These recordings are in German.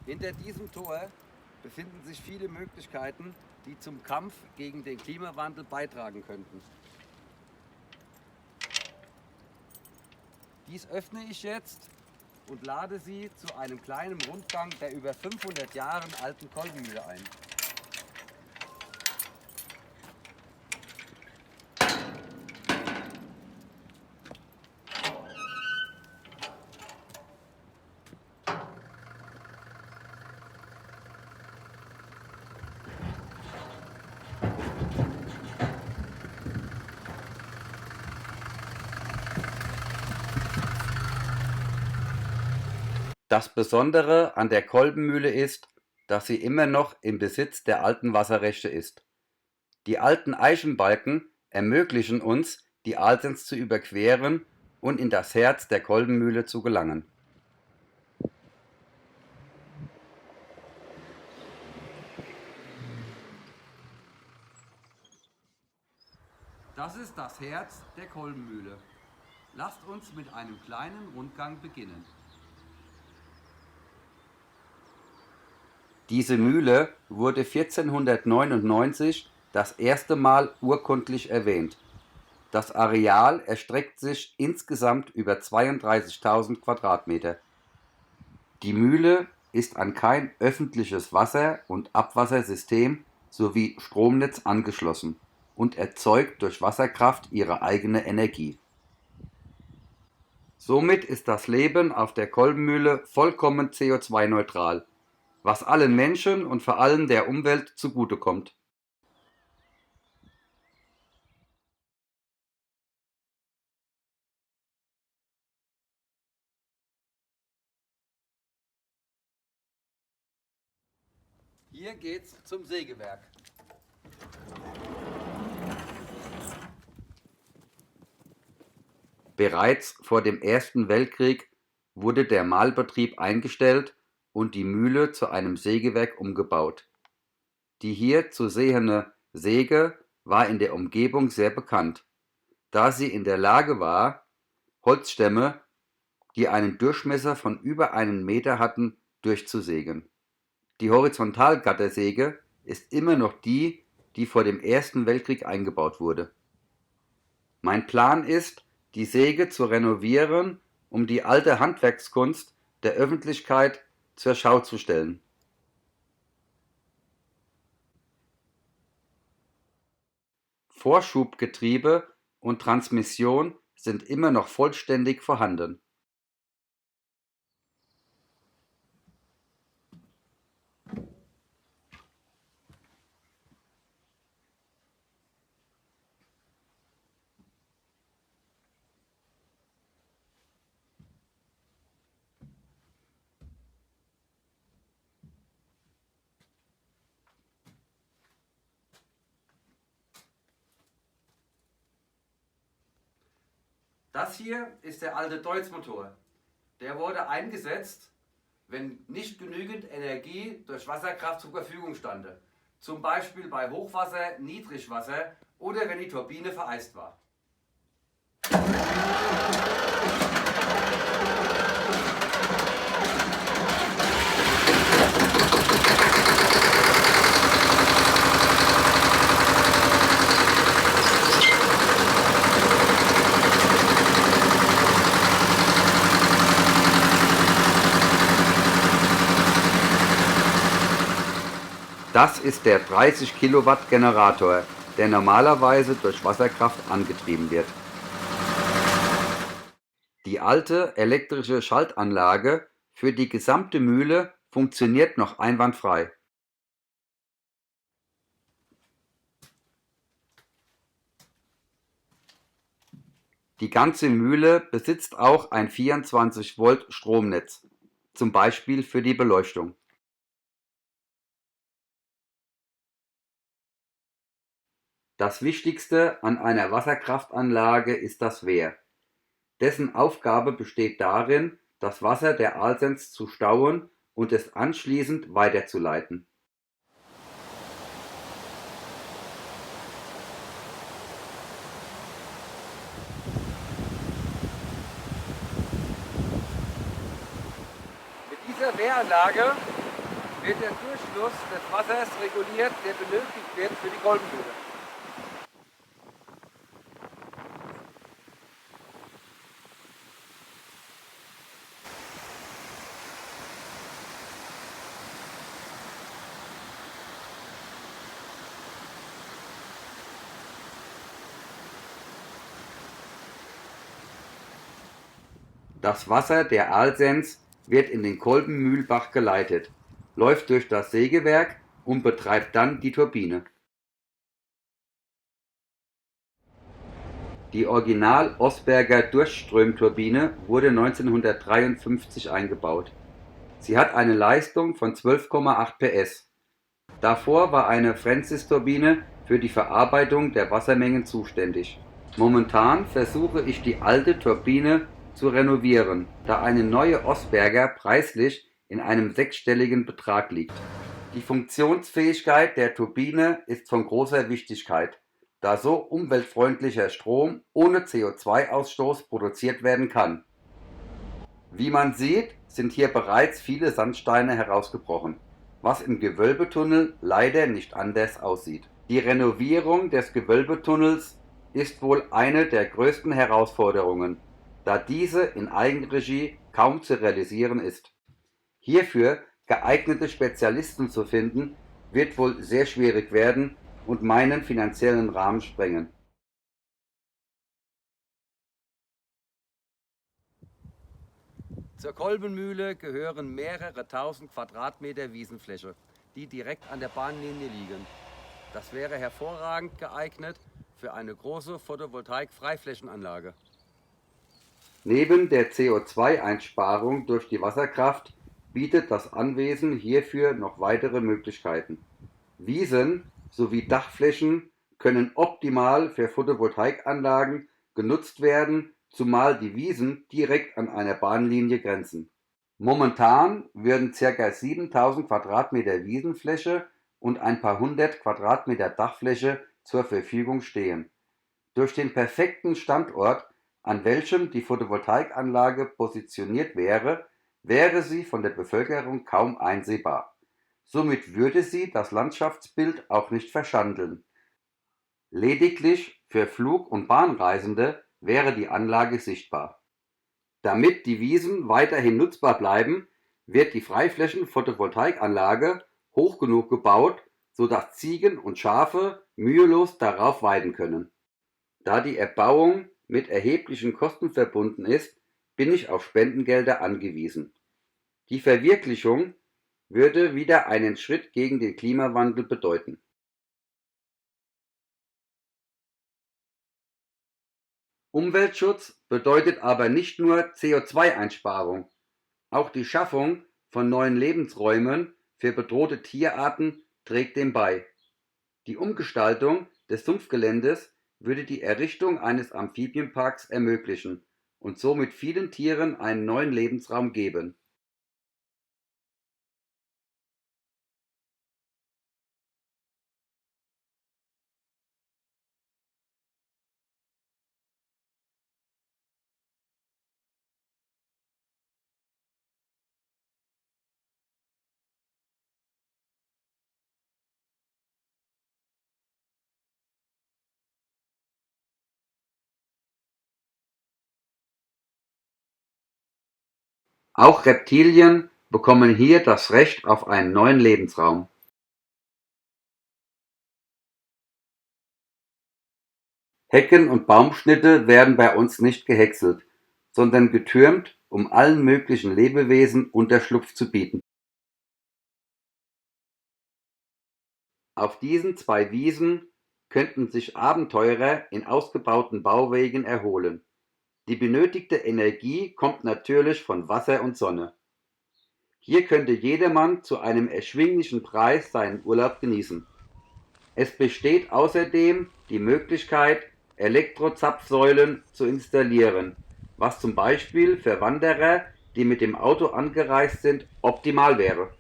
Hinter diesem Tor befinden sich viele Möglichkeiten, die zum Kampf gegen den Klimawandel beitragen könnten. Dies öffne ich jetzt und lade Sie zu einem kleinen Rundgang der über 500 Jahre alten Kolbenmühle ein. Das Besondere an der Kolbenmühle ist, dass sie immer noch im Besitz der alten Wasserrechte ist. Die alten Eichenbalken ermöglichen uns, die Alsens zu überqueren und in das Herz der Kolbenmühle zu gelangen. Das ist das Herz der Kolbenmühle. Lasst uns mit einem kleinen Rundgang beginnen. Diese Mühle wurde 1499 das erste Mal urkundlich erwähnt. Das Areal erstreckt sich insgesamt über 32.000 Quadratmeter. Die Mühle ist an kein öffentliches Wasser- und Abwassersystem sowie Stromnetz angeschlossen und erzeugt durch Wasserkraft ihre eigene Energie. Somit ist das Leben auf der Kolbenmühle vollkommen CO2-neutral, was allen Menschen und vor allem der Umwelt zugutekommt. Hier geht's zum Sägewerk. Bereits vor dem Ersten Weltkrieg wurde der Mahlbetrieb eingestellt und die Mühle zu einem Sägewerk umgebaut. Die hier zu sehende Säge war in der Umgebung sehr bekannt, da sie in der Lage war, Holzstämme, die einen Durchmesser von über 1 Meter hatten, durchzusägen. Die Horizontalgattersäge ist immer noch die, die vor dem Ersten Weltkrieg eingebaut wurde. Mein Plan ist, die Säge zu renovieren, um die alte Handwerkskunst der Öffentlichkeit zur Schau zu stellen. Vorschubgetriebe und Transmission sind immer noch vollständig vorhanden. Das hier ist der alte Deutz-Motor. Der wurde eingesetzt, wenn nicht genügend Energie durch Wasserkraft zur Verfügung stande. Zum Beispiel bei Hochwasser, Niedrigwasser oder wenn die Turbine vereist war. Das ist der 30 Kilowatt Generator, der normalerweise durch Wasserkraft angetrieben wird. Die alte elektrische Schaltanlage für die gesamte Mühle funktioniert noch einwandfrei. Die ganze Mühle besitzt auch ein 24 Volt Stromnetz, zum Beispiel für die Beleuchtung. Das Wichtigste an einer Wasserkraftanlage ist das Wehr. Dessen Aufgabe besteht darin, das Wasser der Alsens zu stauen und es anschließend weiterzuleiten. Mit dieser Wehranlage wird der Durchfluss des Wassers reguliert, der benötigt wird für die Kolbenmühle. Das Wasser der Alsens wird in den Kolbenmühlbach geleitet, läuft durch das Sägewerk und betreibt dann die Turbine. Die Original-Osberger Durchströmturbine wurde 1953 eingebaut. Sie hat eine Leistung von 12,8 PS. Davor war eine Francis-Turbine für die Verarbeitung der Wassermengen zuständig. Momentan versuche ich die alte Turbine zu renovieren, da eine neue Osberger preislich in einem sechsstelligen Betrag liegt. Die Funktionsfähigkeit der Turbine ist von großer Wichtigkeit, da so umweltfreundlicher Strom ohne CO2-Ausstoß produziert werden kann. Wie man sieht, sind hier bereits viele Sandsteine herausgebrochen, was im Gewölbetunnel leider nicht anders aussieht. Die Renovierung des Gewölbetunnels ist wohl eine der größten Herausforderungen, da diese in Eigenregie kaum zu realisieren ist. Hierfür geeignete Spezialisten zu finden, wird wohl sehr schwierig werden und meinen finanziellen Rahmen sprengen. Zur Kolbenmühle gehören mehrere tausend Quadratmeter Wiesenfläche, die direkt an der Bahnlinie liegen. Das wäre hervorragend geeignet für eine große Photovoltaik-Freiflächenanlage. Neben der CO2-Einsparung durch die Wasserkraft bietet das Anwesen hierfür noch weitere Möglichkeiten. Wiesen sowie Dachflächen können optimal für Photovoltaikanlagen genutzt werden, zumal die Wiesen direkt an einer Bahnlinie grenzen. Momentan würden ca. 7000 Quadratmeter Wiesenfläche und ein paar hundert Quadratmeter Dachfläche zur Verfügung stehen. Durch den perfekten Standort, an welchem die Photovoltaikanlage positioniert wäre, wäre sie von der Bevölkerung kaum einsehbar. Somit würde sie das Landschaftsbild auch nicht verschandeln. Lediglich für Flug- und Bahnreisende wäre die Anlage sichtbar. Damit die Wiesen weiterhin nutzbar bleiben, wird die Freiflächen-Photovoltaikanlage hoch genug gebaut, sodass Ziegen und Schafe mühelos darauf weiden können. Da die Erbauung mit erheblichen Kosten verbunden ist, bin ich auf Spendengelder angewiesen. Die Verwirklichung würde wieder einen Schritt gegen den Klimawandel bedeuten. Umweltschutz bedeutet aber nicht nur CO2-Einsparung. Auch die Schaffung von neuen Lebensräumen für bedrohte Tierarten trägt dem bei. Die Umgestaltung des Sumpfgeländes würde die Errichtung eines Amphibienparks ermöglichen und somit vielen Tieren einen neuen Lebensraum geben. Auch Reptilien bekommen hier das Recht auf einen neuen Lebensraum. Hecken und Baumschnitte werden bei uns nicht gehäckselt, sondern getürmt, um allen möglichen Lebewesen Unterschlupf zu bieten. Auf diesen zwei Wiesen könnten sich Abenteurer in ausgebauten Bauwegen erholen. Die benötigte Energie kommt natürlich von Wasser und Sonne. Hier könnte jedermann zu einem erschwinglichen Preis seinen Urlaub genießen. Es besteht außerdem die Möglichkeit, Elektrozapfsäulen zu installieren, was zum Beispiel für Wanderer, die mit dem Auto angereist sind, optimal wäre.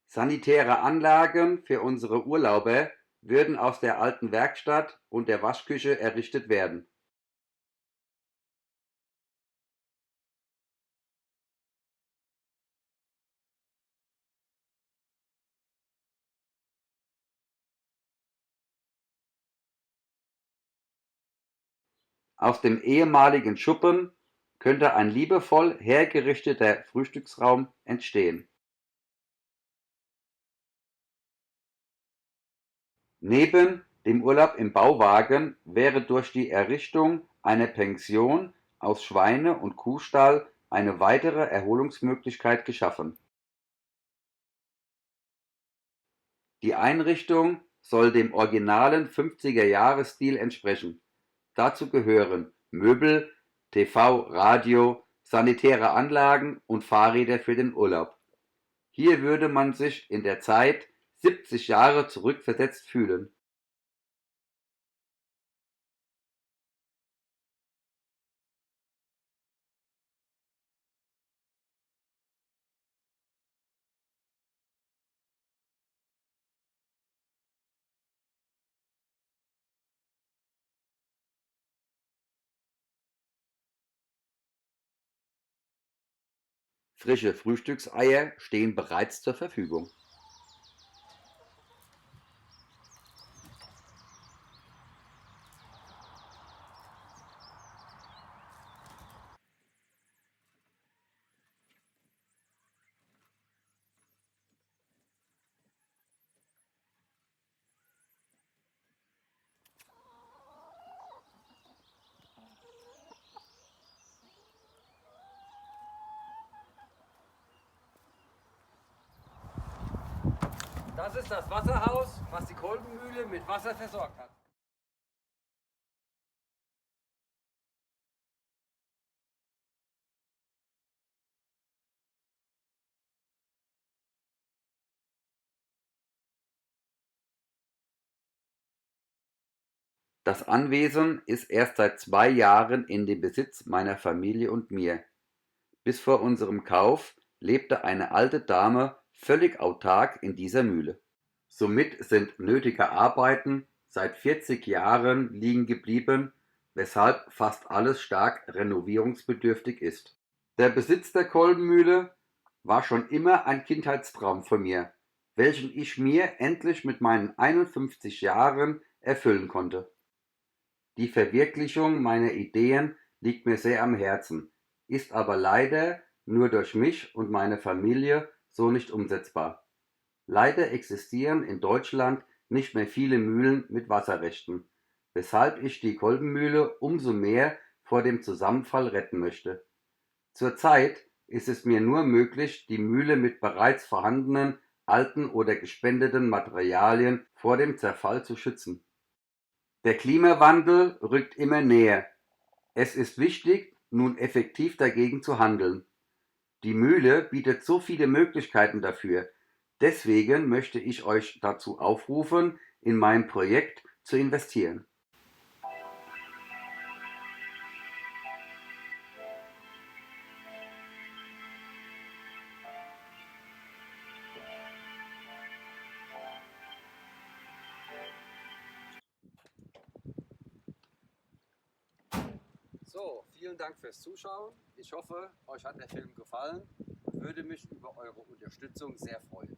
Sanitäre Anlagen für unsere Urlauber würden aus der alten Werkstatt und der Waschküche errichtet werden. Aus dem ehemaligen Schuppen könnte ein liebevoll hergerichteter Frühstücksraum entstehen. Neben dem Urlaub im Bauwagen wäre durch die Errichtung einer Pension aus Schweine- und Kuhstall eine weitere Erholungsmöglichkeit geschaffen. Die Einrichtung soll dem originalen 50er-Jahre-Stil entsprechen. Dazu gehören Möbel, TV, Radio, sanitäre Anlagen und Fahrräder für den Urlaub. Hier würde man sich in der Zeit 70 Jahre zurückversetzt fühlen. Frische Frühstückseier stehen bereits zur Verfügung. Das ist das Wasserhaus, was die Kolbenmühle mit Wasser versorgt hat. Das Anwesen ist erst seit 2 Jahren in dem Besitz meiner Familie und mir. Bis vor unserem Kauf lebte eine alte Dame völlig autark in dieser Mühle. Somit sind nötige Arbeiten seit 40 Jahren liegen geblieben, weshalb fast alles stark renovierungsbedürftig ist. Der Besitz der Kolbenmühle war schon immer ein Kindheitstraum von mir, welchen ich mir endlich mit meinen 51 Jahren erfüllen konnte. Die Verwirklichung meiner Ideen liegt mir sehr am Herzen, ist aber leider nur durch mich und meine Familie so nicht umsetzbar. Leider existieren in Deutschland nicht mehr viele Mühlen mit Wasserrechten, weshalb ich die Kolbenmühle umso mehr vor dem Zusammenfall retten möchte. Zurzeit ist es mir nur möglich, die Mühle mit bereits vorhandenen alten oder gespendeten Materialien vor dem Zerfall zu schützen. Der Klimawandel rückt immer näher. Es ist wichtig, nun effektiv dagegen zu handeln. Die Mühle bietet so viele Möglichkeiten dafür. Deswegen möchte ich euch dazu aufrufen, in mein Projekt zu investieren. So, vielen Dank fürs Zuschauen. Ich hoffe, euch hat der Film gefallen und würde mich über eure Unterstützung sehr freuen.